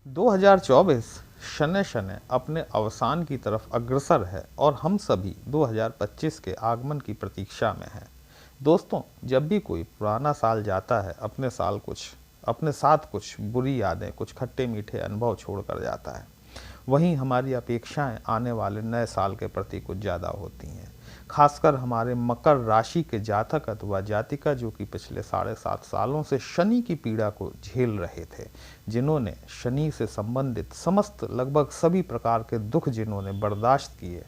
2024 शनय शनय अपने अवसान की तरफ अग्रसर है और हम सभी 2025 के आगमन की प्रतीक्षा में हैं। दोस्तों, जब भी कोई पुराना साल जाता है अपने साथ कुछ बुरी यादें, कुछ खट्टे मीठे अनुभव छोड़कर जाता है। वहीं हमारी अपेक्षाएं आने वाले नए साल के प्रति कुछ ज़्यादा होती हैं। खासकर हमारे मकर राशि के जातक अथवा जातिका जो कि पिछले 7.5 सालों से शनि की पीड़ा को झेल रहे थे, जिन्होंने शनि से संबंधित समस्त लगभग सभी प्रकार के दुख जिन्होंने बर्दाश्त किए,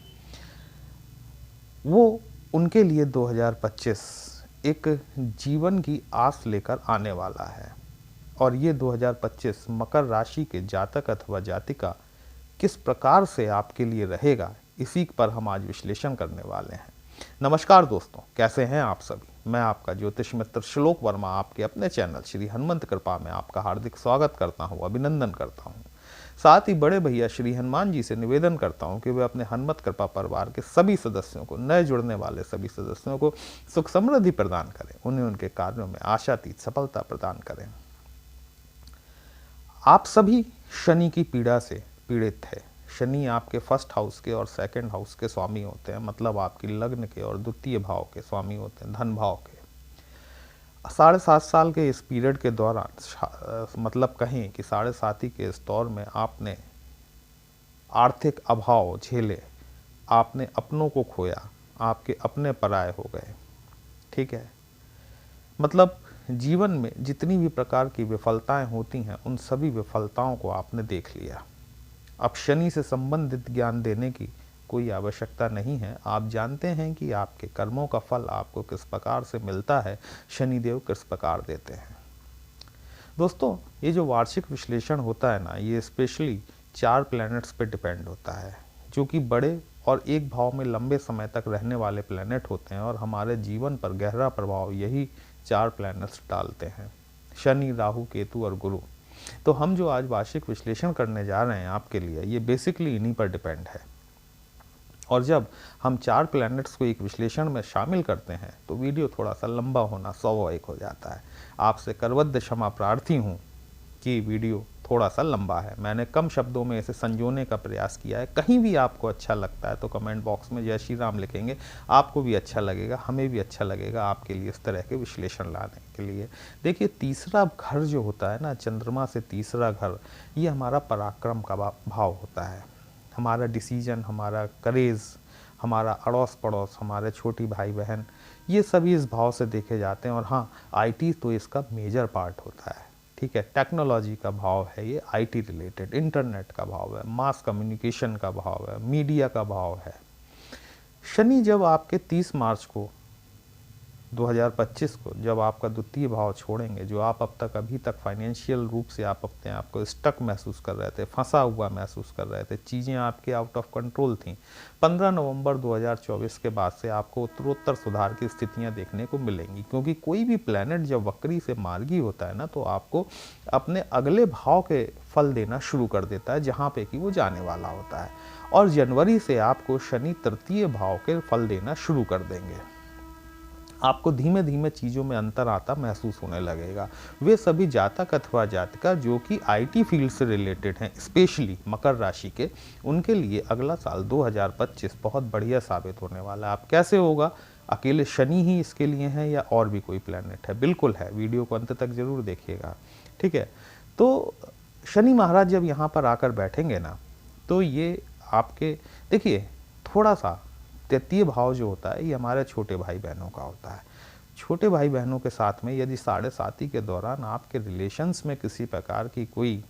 वो उनके लिए 2025 एक जीवन की आस लेकर आने वाला है। और ये 2025 मकर राशि के जातक अथवा जातिका किस प्रकार से आपके लिए रहेगा, इसी पर हम आज विश्लेषण करने वाले हैं। नमस्कार दोस्तों, कैसे हैं आप सभी। मैं आपका ज्योतिष मित्र श्लोक वर्मा आपके अपने चैनल श्री हनुमंत कृपा में आपका हार्दिक स्वागत करता हूं, अभिनंदन करता हूं। साथ ही बड़े भैया श्री हनुमान जी से निवेदन करता हूं कि वे अपने हनुमत कृपा परिवार के सभी सदस्यों को, नए जुड़ने वाले सभी सदस्यों को सुख समृद्धि प्रदान करें, उन्हें उनके कार्यों में आशातीत सफलता प्रदान करें। आप सभी शनि की पीड़ा से पीड़ित थे। शनि आपके फर्स्ट हाउस के और सेकंड हाउस के स्वामी होते हैं, मतलब आपकी लग्न के और द्वितीय भाव के स्वामी होते हैं, धन भाव के। 7.5 साल के इस पीरियड के दौरान, मतलब कहें कि 7.5 के इस दौर में आपने आर्थिक अभाव झेले, आपने अपनों को खोया, आपके अपने पराये हो गए। ठीक है, मतलब जीवन में जितनी भी प्रकार की विफलताएं होती हैं, उन सभी विफलताओं को आपने देख लिया। अब शनि से संबंधित ज्ञान देने की कोई आवश्यकता नहीं है। आप जानते हैं कि आपके कर्मों का फल आपको किस प्रकार से मिलता है, शनिदेव किस प्रकार देते हैं। दोस्तों, ये जो वार्षिक विश्लेषण होता है ना, ये स्पेशली 4 प्लैनेट्स पे डिपेंड होता है, जो कि बड़े और एक भाव में लंबे समय तक रहने वाले प्लैनेट होते हैं और हमारे जीवन पर गहरा प्रभाव यही 4 प्लैनेट्स डालते हैं, शनि, राहु, केतु और गुरु। तो हम जो आज वार्षिक विश्लेषण करने जा रहे हैं आपके लिए, ये बेसिकली इन्हीं पर डिपेंड है। और जब हम 4 प्लैनेट्स को एक विश्लेषण में शामिल करते हैं तो वीडियो थोड़ा सा लंबा होना स्वाभाविक हो जाता है। आपसे करबद्ध क्षमा प्रार्थी हूँ कि वीडियो थोड़ा सा लंबा है। मैंने कम शब्दों में इसे संजोने का प्रयास किया है। कहीं भी आपको अच्छा लगता है तो कमेंट बॉक्स में जय श्री राम लिखेंगे, आपको भी अच्छा लगेगा, हमें भी अच्छा लगेगा आपके लिए इस तरह के विश्लेषण लाने के लिए। देखिए, तीसरा घर जो होता है ना, चंद्रमा से तीसरा घर, ये हमारा पराक्रम का भाव होता है। हमारा डिसीजन, हमारा करेज, हमारा अड़ोस पड़ोस, हमारे छोटी भाई बहन, ये सभी इस भाव से देखे जाते हैं। और हाँ, आईटी तो इसका मेजर पार्ट होता है। ठीक है, टेक्नोलॉजी का भाव है ये, आईटी रिलेटेड, इंटरनेट का भाव है, मास कम्युनिकेशन का भाव है, मीडिया का भाव है। शनि जब आपके 30 मार्च को 2025 को जब आपका द्वितीय भाव छोड़ेंगे, जो आप अब तक अभी तक फाइनेंशियल रूप से आप अपने आप को स्टक महसूस कर रहे थे, फंसा हुआ महसूस कर रहे थे, चीज़ें आपके आउट ऑफ कंट्रोल थीं, 15 नवंबर 2024 के बाद से आपको उत्तरोत्तर सुधार की स्थितियां देखने को मिलेंगी। क्योंकि कोई भी प्लैनेट जब वक्री से मार्गी होता है ना, तो आपको अपने अगले भाव के फल देना शुरू कर देता है, जहाँ पे कि वो जाने वाला होता है। और जनवरी से आपको शनि तृतीय भाव के फल देना शुरू कर देंगे। आपको धीमे धीमे चीज़ों में अंतर आता महसूस होने लगेगा। वे सभी जातक अथवा जातिका जो कि आईटी फील्ड से रिलेटेड हैं, स्पेशली मकर राशि के, उनके लिए अगला साल 2025 बहुत बढ़िया साबित होने वाला है। अब कैसे होगा, अकेले शनि ही इसके लिए हैं या और भी कोई प्लैनेट है? बिल्कुल है, वीडियो को अंत तक जरूर देखिएगा। ठीक है, तो शनि महाराज जब यहाँ पर आकर बैठेंगे ना, तो ये आपके, देखिए, थोड़ा सा तृतीय भाव जो होता है ये हमारे छोटे भाई बहनों का होता है। छोटे भाई बहनों के साथ में यदि 7.5 के दौरान आपके रिलेशंस में किसी प्रकार की कोई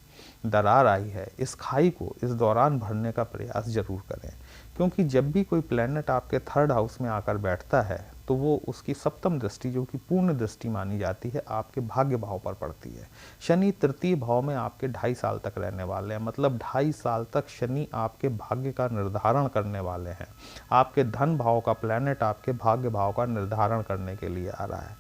दरार आई है, इस खाई को इस दौरान भरने का प्रयास जरूर करें। क्योंकि जब भी कोई प्लैनेट आपके 3rd हाउस में आकर बैठता है तो वो उसकी सप्तम दृष्टि, जो कि पूर्ण दृष्टि मानी जाती है, आपके भाग्य भाव पर पड़ती है। शनि तृतीय भाव में आपके 2.5 साल तक रहने वाले हैं, मतलब 2.5 साल तक शनि आपके भाग्य का निर्धारण करने वाले हैं। आपके धन भाव का प्लैनेट आपके भाग्य भाव का निर्धारण करने के लिए आ रहा है।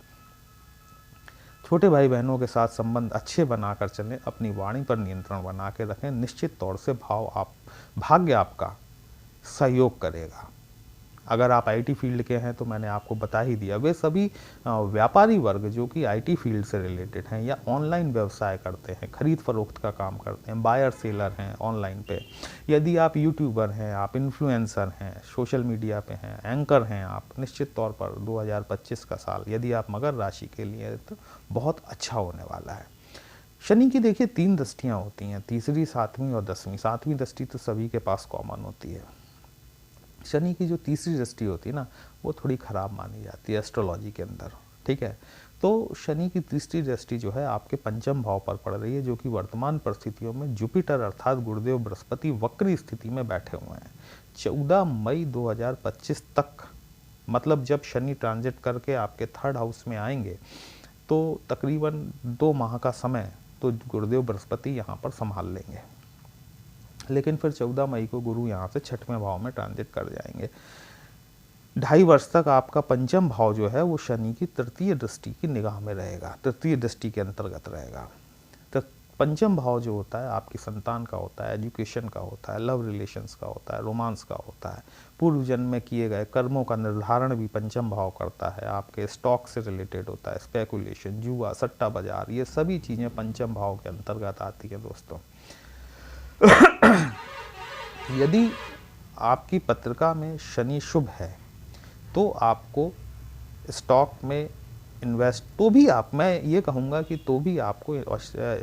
छोटे भाई बहनों के साथ संबंध अच्छे बनाकर चलें, अपनी वाणी पर नियंत्रण बना के रखें। निश्चित तौर से भाग्य आपका सहयोग करेगा। अगर आप आईटी फील्ड के हैं तो मैंने आपको बता ही दिया, वे सभी व्यापारी वर्ग जो कि आईटी फील्ड से रिलेटेड हैं या ऑनलाइन व्यवसाय करते हैं, खरीद फरोख्त का काम करते हैं, बायर सेलर हैं ऑनलाइन पे, यदि आप यूट्यूबर हैं, आप इन्फ्लुएंसर हैं, सोशल मीडिया पे हैं, एंकर हैं आप, निश्चित तौर पर 2025 का साल यदि आप मकर राशि के लिए तो बहुत अच्छा होने वाला है। शनि की देखिए 3 दृष्टियाँ होती हैं, तीसरी, 7वीं और 10वीं। 7वीं दृष्टि तो सभी के पास कॉमन होती है। शनि की जो तीसरी दृष्टि होती है ना, वो थोड़ी ख़राब मानी जाती है एस्ट्रोलॉजी के अंदर, ठीक है। तो शनि की तीसरी दृष्टि जो है आपके पंचम भाव पर पड़ रही है, जो कि वर्तमान परिस्थितियों में जुपिटर अर्थात गुरुदेव बृहस्पति वक्री स्थिति में बैठे हुए हैं 14 मई 2025 तक। मतलब जब शनि ट्रांजिट करके आपके 3rd हाउस में आएंगे तो तकरीबन 2 माह का समय तो गुरुदेव बृहस्पति यहाँ पर संभाल लेंगे, लेकिन फिर 14 मई को गुरु यहाँ से 6वें भाव में ट्रांजिट कर जाएंगे। 2.5 वर्ष तक आपका पंचम भाव जो है वो शनि की तृतीय दृष्टि की निगाह में रहेगा, तृतीय दृष्टि के अंतर्गत रहेगा। तो पंचम भाव जो होता है आपकी संतान का होता है, एजुकेशन का होता है, लव रिलेशंस का होता है, रोमांस का होता है, पूर्व जन्म में किए गए कर्मों का निर्धारण भी पंचम भाव करता है, आपके स्टॉक से रिलेटेड होता है, स्पेकुलेशन, जुआ, सट्टा बाजार, ये सभी चीज़ें पंचम भाव के अंतर्गत आती है दोस्तों। यदि आपकी पत्रिका में शनि शुभ है तो आपको स्टॉक में इन्वेस्ट, तो भी आप, मैं ये कहूँगा कि तो भी आपको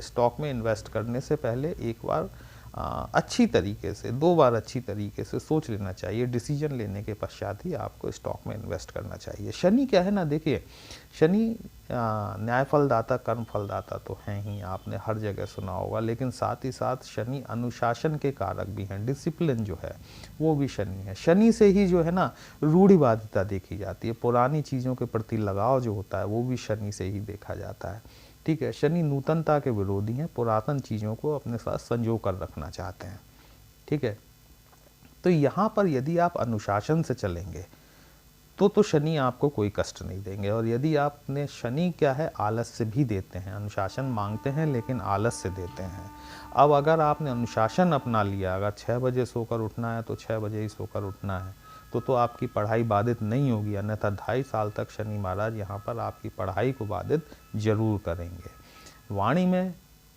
स्टॉक में इन्वेस्ट करने से पहले एक बार अच्छी तरीके से, 2 बार अच्छी तरीके से सोच लेना चाहिए। डिसीजन लेने के पश्चात ही आपको स्टॉक में इन्वेस्ट करना चाहिए। शनि क्या है ना, देखिए शनि न्याय फलदाता, कर्म फलदाता तो हैं ही, आपने हर जगह सुना होगा, लेकिन साथ ही साथ शनि अनुशासन के कारक भी हैं, डिसिप्लिन जो है वो भी शनि है। शनि से ही जो है ना रूढ़िवादिता देखी जाती है, पुरानी चीज़ों के प्रति लगाव जो होता है वो भी शनि से ही देखा जाता है, ठीक है। शनि नूतनता के विरोधी हैं, पुरातन चीज़ों को अपने साथ संजो कर रखना चाहते हैं, ठीक है। तो यहाँ पर यदि आप अनुशासन से चलेंगे तो शनि आपको कोई कष्ट नहीं देंगे। और यदि आपने, शनि क्या है, आलस्य भी देते हैं, अनुशासन मांगते हैं लेकिन आलस्य देते हैं। अब अगर आपने अनुशासन अपना लिया, अगर 6 बजे सोकर उठना है तो 6 बजे ही सोकर उठना है, तो आपकी पढ़ाई बाधित नहीं होगी, अन्यथा 2.5 साल तक शनि महाराज यहाँ पर आपकी पढ़ाई को बाधित जरूर करेंगे। वाणी में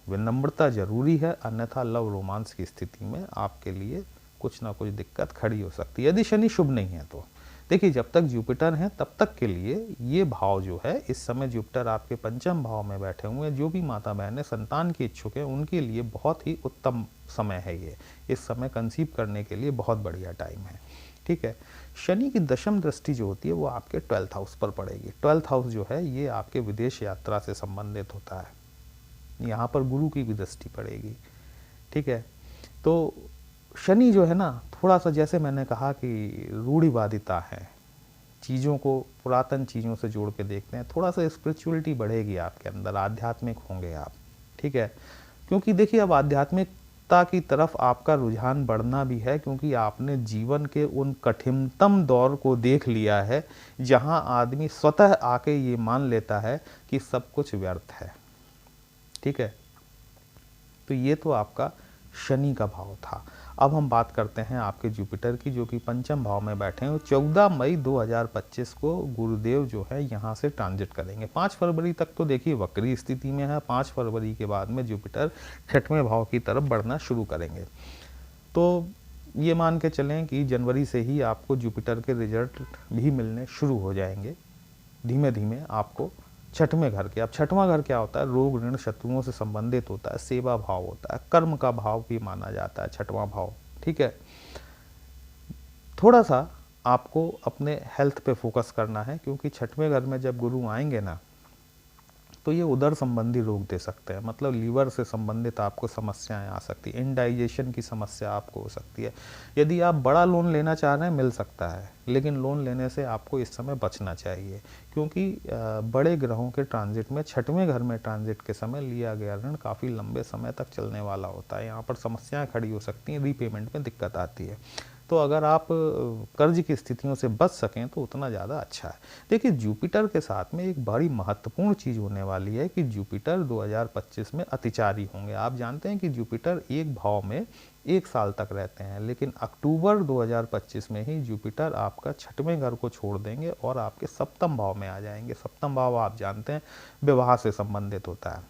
विनम्रता जरूरी है, अन्यथा लव रोमांस की स्थिति में आपके लिए कुछ ना कुछ दिक्कत खड़ी हो सकती है यदि शनि शुभ नहीं है तो। देखिए जब तक जुपिटर है तब तक के लिए ये भाव जो है, इस समय जुपिटर आपके पंचम भाव में बैठे हुए हैं, जो भी माता बहनें संतान के इच्छुक हैं उनके लिए बहुत ही उत्तम समय है ये। इस समय कंसीव करने के लिए बहुत बढ़िया टाइम है, ठीक है। शनि की दशम दृष्टि जो होती है वो आपके 12th हाउस पर पड़ेगी। 12th हाउस जो है ये आपके विदेश यात्रा से संबंधित होता है, यहाँ पर गुरु की भी दृष्टि पड़ेगी, ठीक है। तो शनि जो है ना थोड़ा सा, जैसे मैंने कहा कि रूढ़िवादिता है, चीज़ों को पुरातन चीज़ों से जोड़ के देखते हैं, थोड़ा सा स्पिरिचुअलिटी बढ़ेगी आपके अंदर, आध्यात्मिक होंगे आप, ठीक है। क्योंकि देखिए अब आध्यात्मिकता की तरफ आपका रुझान बढ़ना भी है, क्योंकि आपने जीवन के उन कठिनतम दौर को देख लिया है जहां आदमी स्वतः आके ये मान लेता है कि सब कुछ व्यर्थ है, ठीक है। तो ये तो आपका शनि का भाव था। अब हम बात करते हैं आपके जुपिटर की, जो कि पंचम भाव में बैठे हैं। 14 मई 2025 को गुरुदेव जो है यहाँ से ट्रांजिट करेंगे। 5 फरवरी तक तो देखिए वक्री स्थिति में है, 5 फरवरी के बाद में जुपिटर 6वें भाव की तरफ बढ़ना शुरू करेंगे। तो ये मान के चलें कि जनवरी से ही आपको जुपिटर के रिजल्ट भी मिलने शुरू हो जाएंगे धीमे धीमे आपको 6वें घर के। अब 6वां घर क्या होता है, रोग ऋण शत्रुओं से संबंधित होता है, सेवा भाव होता है, कर्म का भाव भी माना जाता है 6वां भाव, ठीक है। थोड़ा सा आपको अपने हेल्थ पे फोकस करना है, क्योंकि 6वें घर में जब गुरु आएंगे ना तो ये उदर संबंधी रोग दे सकते हैं, मतलब लीवर से संबंधित आपको समस्याएं आ सकती है, इंडाइजेशन की समस्या आपको हो सकती है। यदि आप बड़ा लोन लेना चाह रहे हैं मिल सकता है, लेकिन लोन लेने से आपको इस समय बचना चाहिए, क्योंकि बड़े ग्रहों के ट्रांजिट में 6वें घर में ट्रांजिट के समय लिया गया ऋण काफ़ी लंबे समय तक चलने वाला होता है, यहाँ पर समस्याएँ खड़ी हो सकती हैं, रीपेमेंट में दिक्कत आती है। तो अगर आप कर्ज की स्थितियों से बच सकें तो उतना ज़्यादा अच्छा है। देखिए जुपिटर के साथ में एक बड़ी महत्वपूर्ण चीज़ होने वाली है कि जुपिटर 2025 में अतिचारी होंगे। आप जानते हैं कि जुपिटर एक भाव में 1 साल तक रहते हैं, लेकिन अक्टूबर 2025 में ही जुपिटर आपका 6वें घर को छोड़ देंगे और आपके 7वें भाव में आ जाएंगे। 7वां भाव आप जानते हैं विवाह से संबंधित होता है।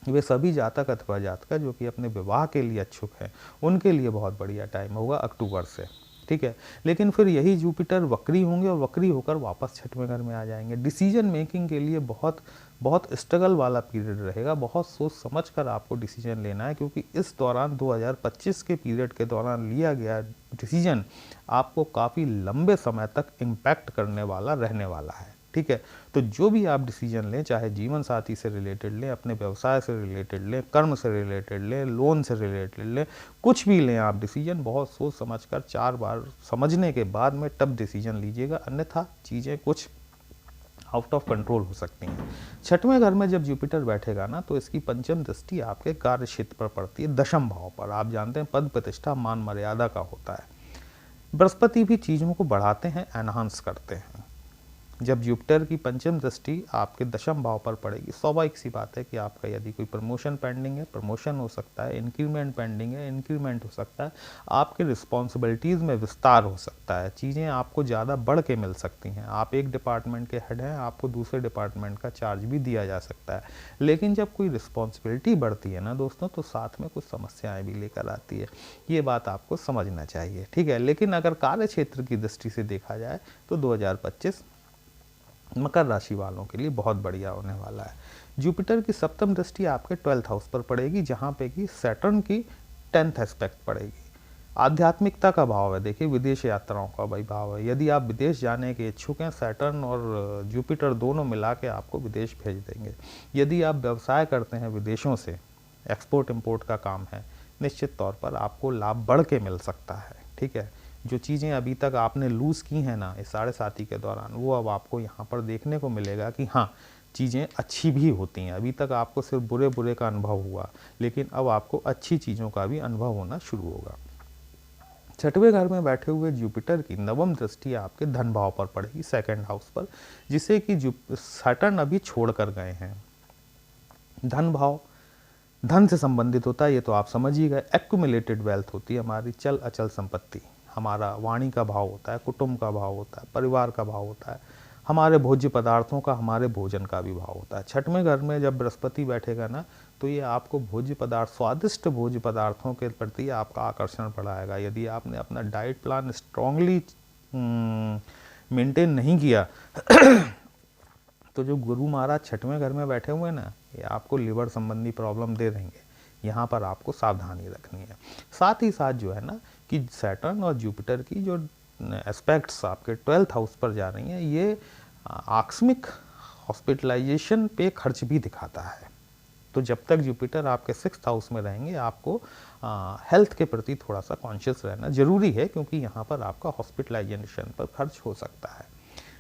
वे सभी जातक अथवा जातका जो कि अपने विवाह के लिए इच्छुक हैं, उनके लिए बहुत बढ़िया टाइम होगा अक्टूबर से, ठीक है। लेकिन फिर यही जुपिटर वक्री होंगे और वक्री होकर वापस 6वें घर में आ जाएंगे। डिसीजन मेकिंग के लिए बहुत बहुत स्ट्रगल वाला पीरियड रहेगा। बहुत सोच समझ कर आपको डिसीजन लेना है, क्योंकि इस दौरान 2025 के पीरियड के दौरान लिया गया डिसीजन आपको काफ़ी लंबे समय तक इम्पैक्ट करने वाला रहने वाला है, ठीक है। तो जो भी आप डिसीजन लें, चाहे जीवन साथी से रिलेटेड लें, अपने व्यवसाय से रिलेटेड लें, कर्म से रिलेटेड लें, लोन से रिलेटेड लें, कुछ भी लें आप डिसीजन, बहुत सोच समझकर 4 बार समझने के बाद में तब डिसीजन लीजिएगा, अन्यथा चीज़ें कुछ आउट ऑफ कंट्रोल हो सकती हैं। 6वें घर में जब जुपिटर बैठेगा ना, तो इसकी पंचम दृष्टि आपके कार्य क्षेत्र पर पड़ती है, 10वें भाव पर। आप जानते हैं पद प्रतिष्ठा मान मर्यादा का होता है। बृहस्पति भी चीज़ों को बढ़ाते हैं, एनहांस करते हैं। जब जुपिटर की पंचम दृष्टि आपके 10वें भाव पर पड़ेगी, स्वाभाविक सी बात है कि आपका यदि कोई प्रमोशन पेंडिंग है, प्रमोशन हो सकता है, इंक्रीमेंट पेंडिंग है, इंक्रीमेंट हो सकता है, आपके रिस्पॉन्सिबिलिटीज़ में विस्तार हो सकता है, चीज़ें आपको ज़्यादा बढ़ के मिल सकती हैं। आप एक डिपार्टमेंट के हेड हैं, आपको दूसरे डिपार्टमेंट का चार्ज भी दिया जा सकता है। लेकिन जब कोई रिस्पॉन्सिबिलिटी बढ़ती है ना दोस्तों, तो साथ में कुछ समस्याएँ भी लेकर आती है। ये बात आपको समझना चाहिए, ठीक है। लेकिन अगर कार्य क्षेत्र की दृष्टि से देखा जाए तो 2025 मकर राशि वालों के लिए बहुत बढ़िया होने वाला है। जुपिटर की 7वीं दृष्टि आपके 12th हाउस पर पड़ेगी, जहाँ पे कि सैटर्न की 10th एस्पेक्ट पड़ेगी। आध्यात्मिकता का भाव है, देखिए विदेश यात्राओं का भाई भाव है। यदि आप विदेश जाने के इच्छुक हैं, सैटर्न और जुपिटर दोनों मिला के आपको विदेश भेज देंगे। यदि आप व्यवसाय करते हैं विदेशों से, एक्सपोर्ट इम्पोर्ट का काम है, निश्चित तौर पर आपको लाभ बढ़ के मिल सकता है, ठीक है। जो चीज़ें अभी तक आपने लूज़ की हैं ना इस 7.5 के दौरान, वो अब आपको यहाँ पर देखने को मिलेगा कि हाँ, चीज़ें अच्छी भी होती हैं। अभी तक आपको सिर्फ बुरे बुरे का अनुभव हुआ, लेकिन अब आपको अच्छी चीज़ों का भी अनुभव होना शुरू होगा। 6वें घर में बैठे हुए जुपिटर की 9वीं दृष्टि आपके धन भाव पर पड़ेगी, 2nd हाउस पर, जिसे कि सैटर्न अभी छोड़ कर गए हैं। धन भाव धन से संबंधित होता है, ये तो आप समझ ही गए। एक्यूमुलेटेड वेल्थ होती है हमारी चल अचल संपत्ति। हमारा वाणी का भाव होता है, कुटुंब का भाव होता है, परिवार का भाव होता है, हमारे भोज्य पदार्थों का, हमारे भोजन का भी भाव होता है। 6वें घर में जब बृहस्पति बैठेगा ना, तो ये आपको भोज्य पदार्थ, स्वादिष्ट भोज्य पदार्थों के प्रति आपका आकर्षण बढ़ाएगा। यदि आपने अपना डाइट प्लान स्ट्रांगली मेंटेन नहीं किया तो जो गुरु महाराज 6वें घर में बैठे हुए हैं ना, ये आपको लिवर संबंधी प्रॉब्लम दे देंगे। यहाँ पर आपको सावधानी रखनी है। साथ ही साथ जो है ना कि सैटर्न और जुपिटर की जो एस्पेक्ट्स आपके 12th हाउस पर जा रही हैं, ये आकस्मिक हॉस्पिटलाइजेशन पे खर्च भी दिखाता है। तो जब तक जुपिटर आपके 6th हाउस में रहेंगे, आपको हेल्थ के प्रति थोड़ा सा कॉन्शियस रहना ज़रूरी है, क्योंकि यहाँ पर आपका हॉस्पिटलाइजेशन पर खर्च हो सकता है।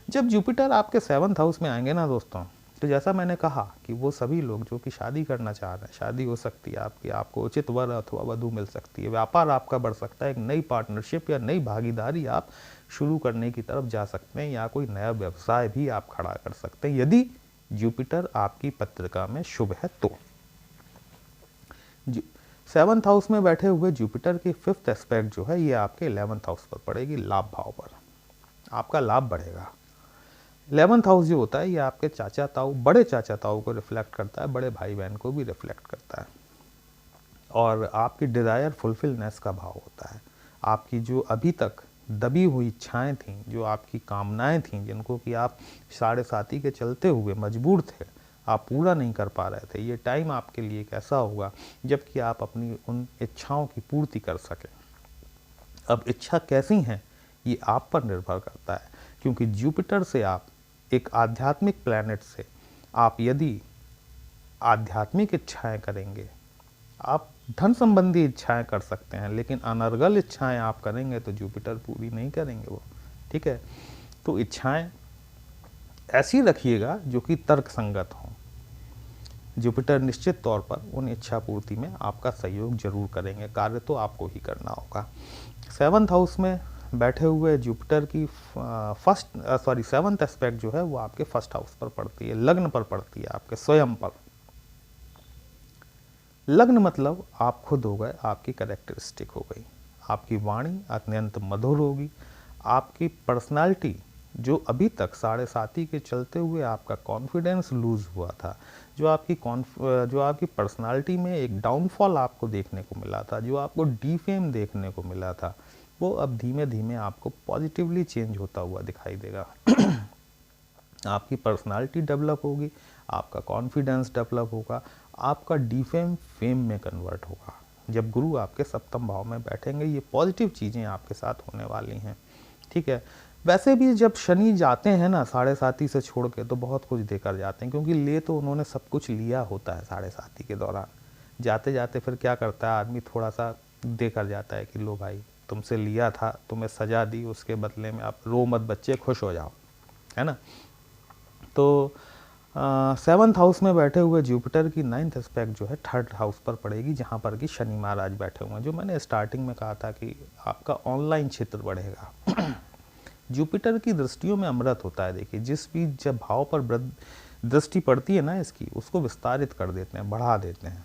जब जुपिटर आपके 7th हाउस में आएंगे ना दोस्तों, तो जैसा मैंने कहा कि वो सभी लोग जो कि शादी करना चाह रहे हैं, शादी हो सकती है आपकी, आपको उचित वर अथवा वधू मिल सकती है, व्यापार आपका बढ़ सकता है, एक नई पार्टनरशिप या नई भागीदारी आप शुरू करने की तरफ जा सकते हैं, या कोई नया व्यवसाय भी आप खड़ा कर सकते हैं, यदि जुपिटर आपकी पत्रिका में शुभ है तो। 7th हाउस में बैठे हुए जुपिटर की 5th एस्पेक्ट जो है, ये आपके 11th हाउस पर पड़ेगी, लाभ भाव पर। आपका लाभ बढ़ेगा। 11th हाउस जो होता है, ये आपके चाचा ताऊ, बड़े चाचा ताऊ को रिफ्लेक्ट करता है, बड़े भाई बहन को भी रिफ्लेक्ट करता है, और आपकी डिज़ायर फुलफिलनेस का भाव होता है। आपकी जो अभी तक दबी हुई इच्छाएं थीं, जो आपकी कामनाएं थीं, जिनको कि आप 7.5 के चलते हुए मजबूर थे, आप पूरा नहीं कर पा रहे थे, ये टाइम आपके लिए कैसा होगा जबकि आप अपनी उन इच्छाओं की पूर्ति कर सकें। अब इच्छा कैसी हैं, ये आप पर निर्भर करता है, क्योंकि जुपिटर से आप एक आध्यात्मिक प्लैनेट से आप यदि आध्यात्मिक इच्छाएं करेंगे, आप धन संबंधी इच्छाएं कर सकते हैं, लेकिन अनर्गल इच्छाएं आप करेंगे तो जुपिटर पूरी नहीं करेंगे वो, ठीक है। तो इच्छाएं ऐसी रखिएगा जो कि तर्क संगत हों। जुपिटर निश्चित तौर पर उन इच्छा पूर्ति में आपका सहयोग जरूर करेंगे, कार्य तो आपको ही करना होगा। 7th हाउस में बैठे हुए जुपिटर की सेवंथ एस्पेक्ट जो है वो आपके फर्स्ट हाउस पर पड़ती है, लग्न पर पड़ती है, आपके स्वयं पर। लग्न मतलब आप खुद हो गए, आपकी कैरेक्टरिस्टिक हो गई, आपकी वाणी अत्यंत मधुर होगी, आपकी पर्सनालिटी जो अभी तक 7.5 के चलते हुए आपका कॉन्फिडेंस लूज हुआ था, जो आपकी पर्सनालिटी में एक डाउनफॉल आपको देखने को मिला था, जो आपको डीफेम देखने को मिला था, वो अब धीमे धीमे आपको पॉजिटिवली चेंज होता हुआ दिखाई देगा। आपकी पर्सनालिटी डेवलप होगी, आपका कॉन्फिडेंस डेवलप होगा, आपका डीफेम फेम में कन्वर्ट होगा। जब गुरु आपके सप्तम भाव में बैठेंगे, ये पॉजिटिव चीज़ें आपके साथ होने वाली हैं, ठीक है। वैसे भी जब शनि जाते हैं ना 7.5 से छोड़ के, तो बहुत कुछ देकर जाते हैं, क्योंकि ले तो उन्होंने सब कुछ लिया होता है 7.5 के दौरान। जाते जाते फिर क्या करता है आदमी, थोड़ा सा देकर जाता है कि लो भाई तुमसे लिया था, तुम्हें सजा दी, उसके बदले में आप रो मत बच्चे, खुश हो जाओ, है ना। तो 7th हाउस में बैठे हुए जुपिटर की 9th एस्पेक्ट जो है 3rd हाउस पर पड़ेगी, जहाँ पर कि शनि महाराज बैठे हुए हैं। जो मैंने स्टार्टिंग में कहा था कि आपका ऑनलाइन क्षेत्र बढ़ेगा। जुपिटर की दृष्टियों में अमृत होता है। देखिए, जिस भी जब भाव पर दृष्टि पड़ती है ना इसकी, उसको विस्तारित कर देते हैं, बढ़ा देते हैं।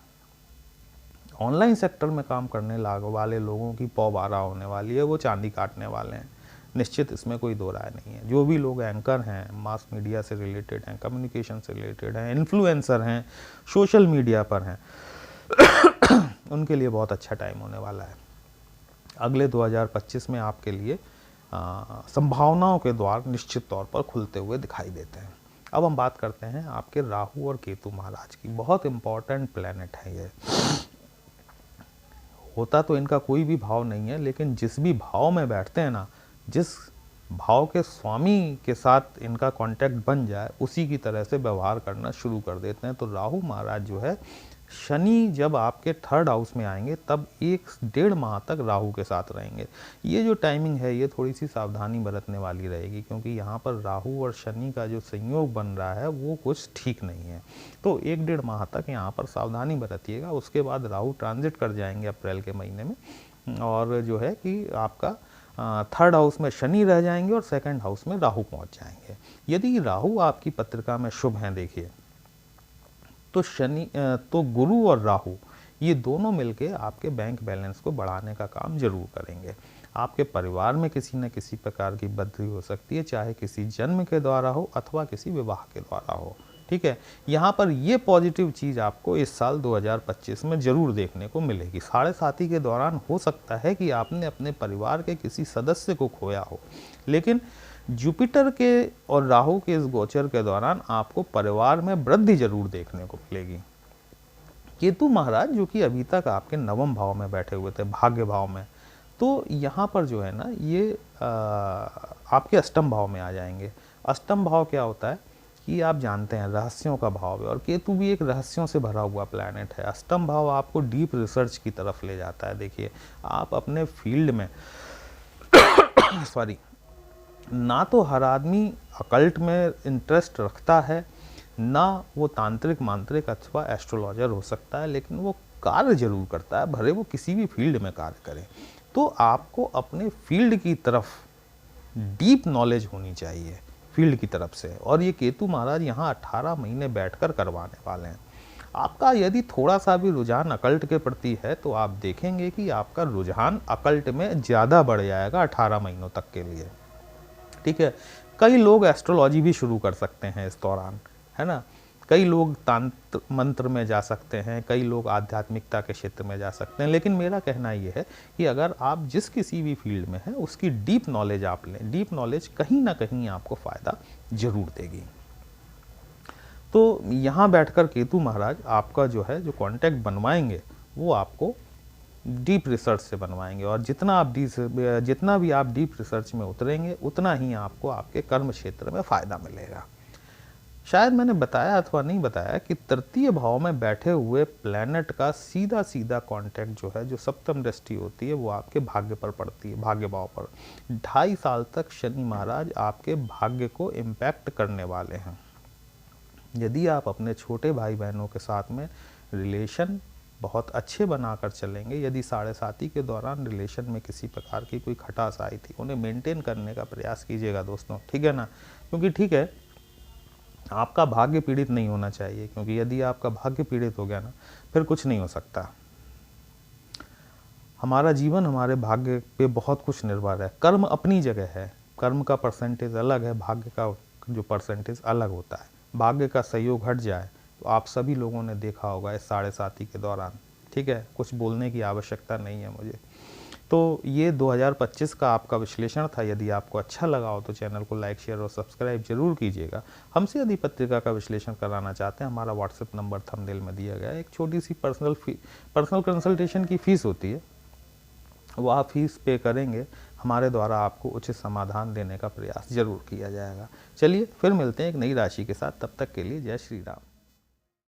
ऑनलाइन सेक्टर में काम करने वाले लोगों की पौ बारह होने वाली है, वो चांदी काटने वाले हैं, निश्चित, इसमें कोई दो राय नहीं है। जो भी लोग एंकर हैं, मास मीडिया से रिलेटेड हैं, कम्युनिकेशन से रिलेटेड हैं, इन्फ्लुएंसर हैं, सोशल मीडिया पर हैं, उनके लिए बहुत अच्छा टाइम होने वाला है। अगले 2025 में आपके लिए संभावनाओं के द्वार निश्चित तौर पर खुलते हुए दिखाई देते हैं। अब हम बात करते हैं आपके राहु और केतु महाराज की। बहुत इंपॉर्टेंट प्लैनेट है ये। होता तो इनका कोई भी भाव नहीं है, लेकिन जिस भी भाव में बैठते हैं ना, जिस भाव के स्वामी के साथ इनका कांटेक्ट बन जाए, उसी की तरह से व्यवहार करना शुरू कर देते हैं। तो राहु महाराज जो है, शनि जब आपके 3rd हाउस में आएंगे तब 1-1.5 माह तक राहु के साथ रहेंगे। ये जो टाइमिंग है, ये थोड़ी सी सावधानी बरतने वाली रहेगी, क्योंकि यहाँ पर राहु और शनि का जो संयोग बन रहा है वो कुछ ठीक नहीं है। तो 1-1.5 माह तक यहाँ पर सावधानी बरतिएगा। उसके बाद राहु ट्रांजिट कर जाएंगे अप्रैल के महीने में, और जो है कि आपका 3rd हाउस में शनि रह जाएंगे और 2nd हाउस में राहु पहुँच जाएंगे। यदि राहु आपकी पत्रिका में शुभ हैं, देखिए, तो गुरु और राहु ये दोनों मिलके आपके बैंक बैलेंस को बढ़ाने का काम जरूर करेंगे। आपके परिवार में किसी न किसी प्रकार की बदली हो सकती है, चाहे किसी जन्म के द्वारा हो अथवा किसी विवाह के द्वारा हो, ठीक है। यहाँ पर ये पॉजिटिव चीज़ आपको इस साल 2025 में जरूर देखने को मिलेगी। 7.5 के दौरान हो सकता है कि आपने अपने परिवार के किसी सदस्य को खोया हो, लेकिन जुपिटर के और राहु के इस गोचर के दौरान आपको परिवार में वृद्धि जरूर देखने को मिलेगी। केतु महाराज जो कि अभी तक आपके 9वें भाव में बैठे हुए थे, भाग्य भाव में, तो यहाँ पर जो है ना, ये आपके अष्टम भाव में आ जाएंगे। अष्टम भाव क्या होता है कि आप जानते हैं, रहस्यों का भाव है, और केतु भी एक रहस्यों से भरा हुआ प्लैनेट है। अष्टम भाव आपको डीप रिसर्च की तरफ ले जाता है। देखिए, आप अपने फील्ड में ना तो हर आदमी अकल्ट में इंटरेस्ट रखता है, ना वो तांत्रिक मांत्रिक अथवा एस्ट्रोलॉजर हो सकता है, लेकिन वो कार्य जरूर करता है, भले वो किसी भी फील्ड में कार्य करे। तो आपको अपने फील्ड की तरफ डीप नॉलेज होनी चाहिए, फील्ड की तरफ से, और ये केतु महाराज यहाँ 18 महीने बैठकर करवाने वाले हैं। आपका यदि थोड़ा सा भी रुझान अकल्ट के प्रति है, तो आप देखेंगे कि आपका रुझान अकल्ट में ज़्यादा बढ़ जाएगा 18 महीनों तक के लिए, ठीक है। कई लोग एस्ट्रोलॉजी भी शुरू कर सकते हैं इस दौरान, है ना। कई लोग तंत्र मंत्र में जा सकते हैं, कई लोग आध्यात्मिकता के क्षेत्र में जा सकते हैं, लेकिन मेरा कहना यह है कि अगर आप जिस किसी भी फील्ड में हैं, उसकी डीप नॉलेज आप लें। डीप नॉलेज कहीं ना कहीं आपको फ़ायदा जरूर देगी। तो यहाँ बैठकर केतु महाराज आपका जो है, जो कॉन्टैक्ट बनवाएंगे, वो आपको डीप रिसर्च से बनवाएंगे, और जितना भी आप डीप रिसर्च में उतरेंगे, उतना ही आपको आपके कर्म क्षेत्र में फ़ायदा मिलेगा। शायद मैंने बताया अथवा नहीं बताया कि 3य भाव में बैठे हुए प्लैनेट का सीधा सीधा कांटेक्ट जो है, जो सप्तम दृष्टि होती है, वो आपके भाग्य पर पड़ती है, भाग्य भाव पर। 2.5 साल तक शनि महाराज आपके भाग्य को इम्पैक्ट करने वाले हैं। यदि आप अपने छोटे भाई बहनों के साथ में रिलेशन बहुत अच्छे बनाकर चलेंगे, यदि साढ़े साती के दौरान रिलेशन में किसी प्रकार की कोई खटास आई थी, उन्हें मेंटेन करने का प्रयास कीजिएगा दोस्तों, ठीक है ना। क्योंकि ठीक है, आपका भाग्य पीड़ित नहीं होना चाहिए, क्योंकि यदि आपका भाग्य पीड़ित हो गया ना, फिर कुछ नहीं हो सकता। हमारा जीवन हमारे भाग्य पे बहुत कुछ निर्भर है। कर्म अपनी जगह है, कर्म का परसेंटेज अलग है, भाग्य का जो परसेंटेज अलग होता है। भाग्य का सहयोग हट जाए तो आप सभी लोगों ने देखा होगा इस साढ़े साती के दौरान, ठीक है, कुछ बोलने की आवश्यकता नहीं है मुझे। तो ये 2025 का आपका विश्लेषण था। यदि आपको अच्छा लगा हो तो चैनल को लाइक, शेयर और सब्सक्राइब जरूर कीजिएगा। हमसे यदि पत्रिका का विश्लेषण कराना चाहते हैं, हमारा व्हाट्सएप नंबर थंबनेल में दिया गया है। एक छोटी सी पर्सनल कंसल्टेशन की फ़ीस होती है, वो आप फीस पे करेंगे, हमारे द्वारा आपको उचित समाधान देने का प्रयास जरूर किया जाएगा। चलिए फिर मिलते हैं एक नई राशि के साथ, तब तक के लिए जय श्री राम।